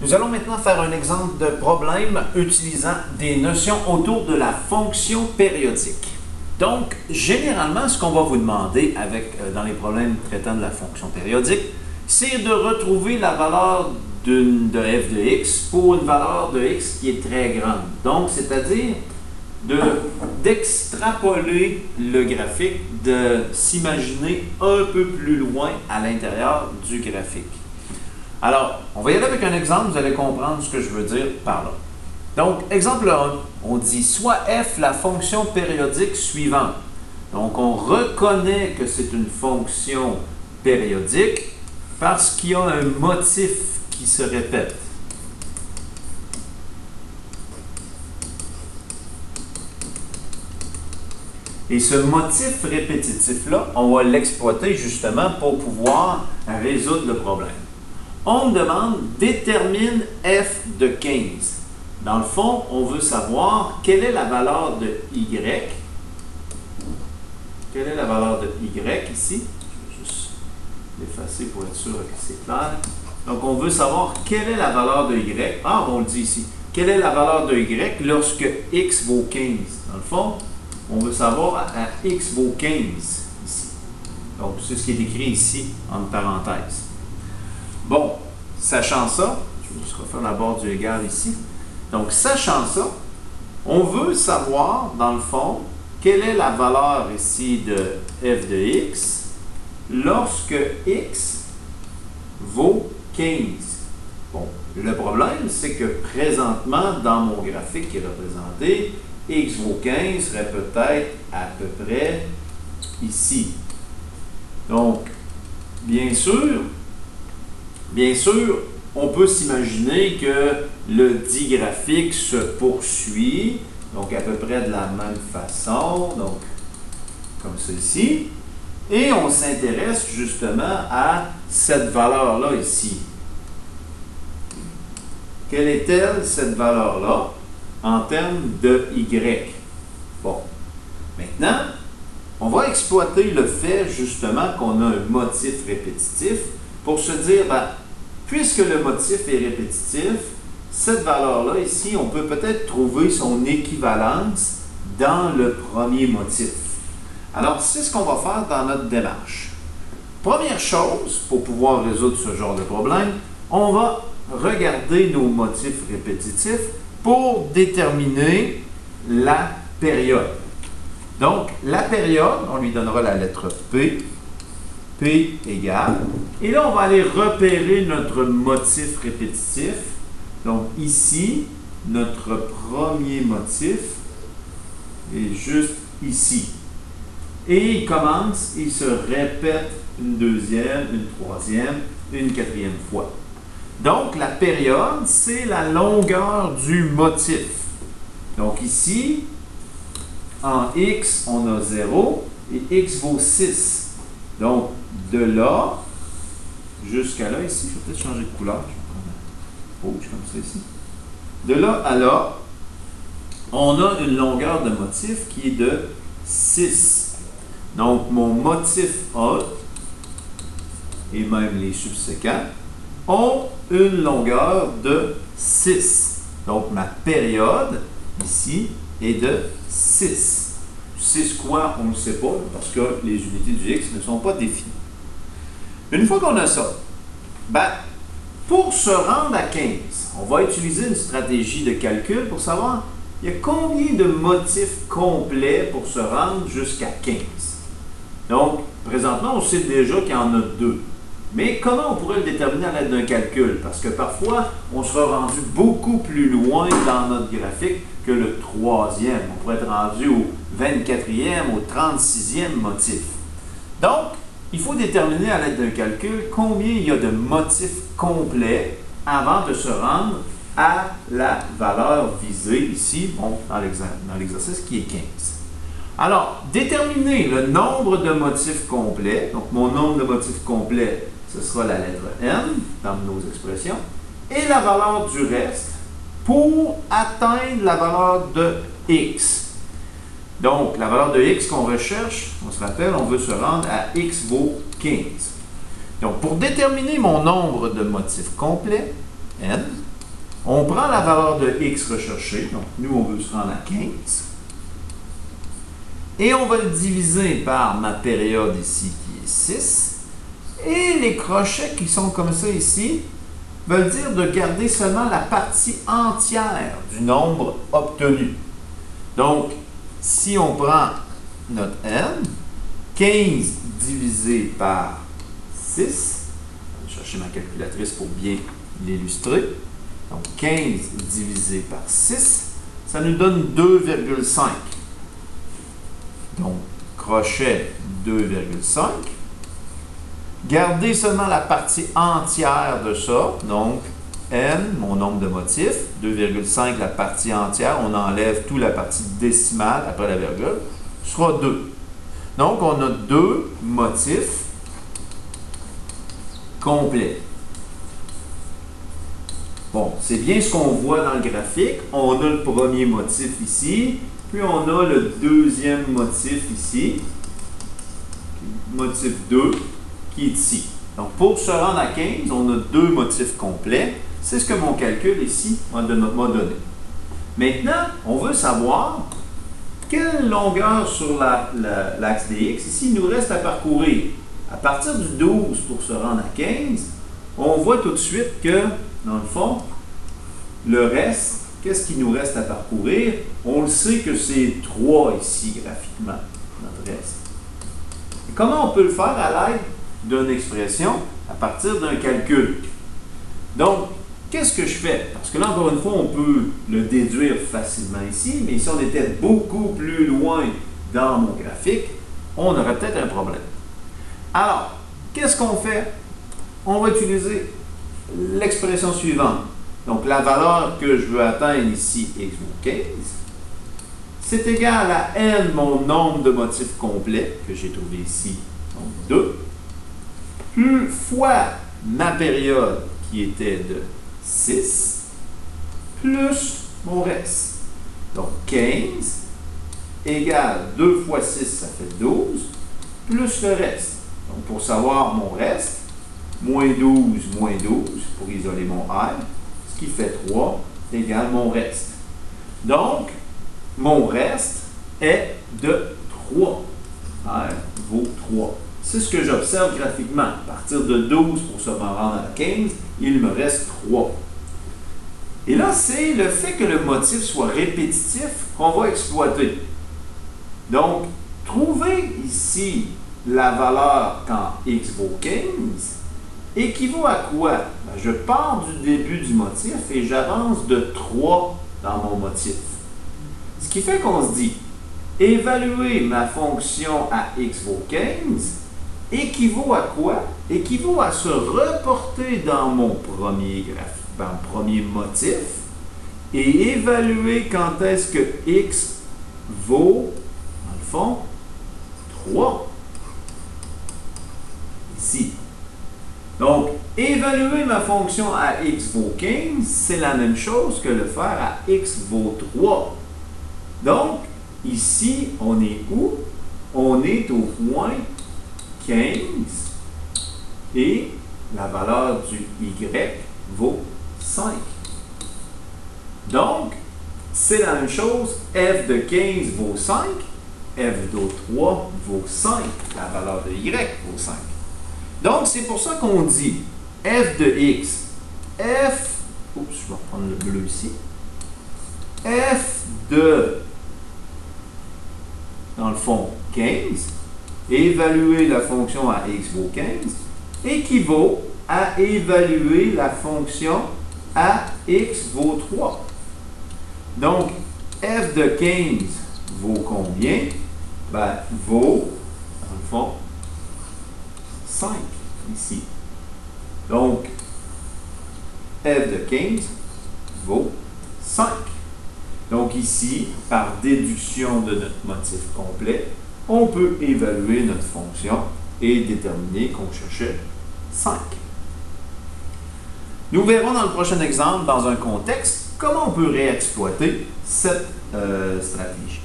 Nous allons maintenant faire un exemple de problème utilisant des notions autour de la fonction périodique. Donc, généralement, ce qu'on va vous demander dans les problèmes traitant de la fonction périodique, c'est de retrouver la valeur de f de x pour une valeur de x qui est très grande. Donc, c'est-à-dire d'extrapoler le graphique, de s'imaginer un peu plus loin à l'intérieur du graphique. Alors, on va y aller avec un exemple, vous allez comprendre ce que je veux dire par là. Donc, exemple 1, on dit soit f la fonction périodique suivante. Donc, on reconnaît que c'est une fonction périodique parce qu'il y a un motif qui se répète. Et ce motif répétitif-là, on va l'exploiter justement pour pouvoir résoudre le problème. On me demande « détermine f de 15 ». Dans le fond, on veut savoir quelle est la valeur de y. Quelle est la valeur de y ici? Je vais juste l'effacer pour être sûr que c'est clair. Donc, on veut savoir quelle est la valeur de y. Ah, on le dit ici. Quelle est la valeur de y lorsque x vaut 15? Dans le fond, on veut savoir à x vaut 15 ici. Donc, c'est ce qui est écrit ici, en parenthèse. Bon, sachant ça, je vais juste refaire la barre du égal ici. Donc, sachant ça, on veut savoir, dans le fond, quelle est la valeur ici de f de x lorsque x vaut 15. Bon, le problème, c'est que présentement, dans mon graphique qui est représenté, x vaut 15 serait peut-être à peu près ici. Donc, bien sûr, on peut s'imaginer que le digraphique se poursuit, donc à peu près de la même façon, donc comme ceci, et on s'intéresse justement à cette valeur-là ici. Quelle est-elle, cette valeur-là, en termes de y? Bon, maintenant, on va exploiter le fait justement qu'on a un motif répétitif pour se dire, puisque le motif est répétitif, cette valeur-là ici, on peut peut-être trouver son équivalence dans le premier motif. Alors, c'est ce qu'on va faire dans notre démarche. Première chose, pour pouvoir résoudre ce genre de problème, on va regarder nos motifs répétitifs pour déterminer la période. Donc, la période, on lui donnera la lettre P. P égale. Et là, on va aller repérer notre motif répétitif. Donc, ici, notre premier motif est juste ici. Et il commence, il se répète une deuxième, une troisième, une quatrième fois. Donc, la période, c'est la longueur du motif. Donc, ici, en x, on a 0 et x vaut 6. Donc, de là jusqu'à là, ici, je vais peut-être changer de couleur. Je vais prendre un rouge comme ça ici. De là à là, on a une longueur de motif qui est de 6. Donc, mon motif A et même les subséquents ont une longueur de 6. Donc, ma période, ici, est de 6. 6 quoi? On ne le sait pas, parce que les unités du x ne sont pas définies. Une fois qu'on a ça, pour se rendre à 15, on va utiliser une stratégie de calcul pour savoir il y a combien de motifs complets pour se rendre jusqu'à 15. Donc, présentement, on sait déjà qu'il y en a 2. Mais comment on pourrait le déterminer à l'aide d'un calcul? Parce que parfois, on sera rendu beaucoup plus loin dans notre graphique que le 3e. On pourrait être rendu au 24e, au 36e motif. Donc, il faut déterminer à l'aide d'un calcul combien il y a de motifs complets avant de se rendre à la valeur visée ici, bon, dans l'exercice qui est 15. Alors, déterminer le nombre de motifs complets, donc mon nombre de motifs complets, ce sera la lettre n dans nos expressions, et la valeur du reste pour atteindre la valeur de x. Donc, la valeur de x qu'on recherche, on se rappelle, on veut se rendre à x vaut 15. Donc, pour déterminer mon nombre de motifs complets, n, On prend la valeur de x recherchée, donc nous on veut se rendre à 15, et on va le diviser par ma période ici qui est 6, et les crochets qui sont comme ça ici veulent dire de garder seulement la partie entière du nombre obtenu. Donc, si on prend notre n, 15 divisé par 6, je vais chercher ma calculatrice pour bien l'illustrer. Donc, 15 divisé par 6, ça nous donne 2,5. Donc, crochet 2,5. Gardez seulement la partie entière de ça. Donc, n, mon nombre de motifs, 2,5 la partie entière, on enlève toute la partie décimale après la virgule, sera 2. Donc, on a 2 motifs complets. Bon, c'est bien ce qu'on voit dans le graphique. On a le premier motif ici, puis on a le deuxième motif ici, motif 2, qui est ici. Donc, pour se rendre à 15, on a 2 motifs complets. C'est ce que mon calcul ici m'a donné. Maintenant, on veut savoir quelle longueur sur l'axe dx ici il nous reste à parcourir. À partir du 12 pour se rendre à 15, on voit tout de suite que, dans le fond, le reste, qu'est-ce qu'il nous reste à parcourir? On le sait que c'est 3 ici, graphiquement, notre reste. Et comment on peut le faire à l'aide d'une expression à partir d'un calcul? Donc, qu'est-ce que je fais? Parce que là, encore une fois, on peut le déduire facilement ici, mais si on était beaucoup plus loin dans mon graphique, on aurait peut-être un problème. Alors, qu'est-ce qu'on fait? On va utiliser l'expression suivante. Donc, la valeur que je veux atteindre ici, x vaut 15, c'est égal à n, mon nombre de motifs complets, que j'ai trouvé ici, donc 2, plus fois ma période, qui était de 6, plus mon reste. Donc, 15 égale 2 fois 6, ça fait 12, plus le reste. Donc, pour savoir mon reste, moins 12, pour isoler mon R, ce qui fait 3, égale mon reste. Donc, mon reste est de 3. R vaut 3. C'est ce que j'observe graphiquement. À partir de 12 pour se rendre à 15, il me reste 3. Et là, c'est le fait que le motif soit répétitif qu'on va exploiter. Donc, trouver ici la valeur quand x vaut 15 équivaut à quoi? Ben, je pars du début du motif et j'avance de 3 dans mon motif. Ce qui fait qu'on se dit, évaluer ma fonction à x vaut 15 équivaut à quoi? Équivaut à se reporter dans mon premier motif et évaluer quand est-ce que x vaut, dans le fond, 3. Ici. Donc, évaluer ma fonction à x vaut 15, c'est la même chose que le faire à x vaut 3. Donc, ici, on est où? On est au point 15 et la valeur du y vaut 5. Donc, c'est la même chose, f de 15 vaut 5, f de 3 vaut 5, la valeur de y vaut 5. Donc, c'est pour ça qu'on dit f de x, je vais reprendre le bleu ici, f de, dans le fond, 15, évaluer la fonction à x vaut 15, équivaut à évaluer la fonction à x vaut 3. Donc, f de 15 vaut combien? Ben, vaut, dans le fond, 5, ici. Donc, f de 15 vaut 5. Donc ici, par déduction de notre motif complet, on peut évaluer notre fonction et déterminer qu'on cherchait 5. Nous verrons dans le prochain exemple, dans un contexte, comment on peut réexploiter cette stratégie.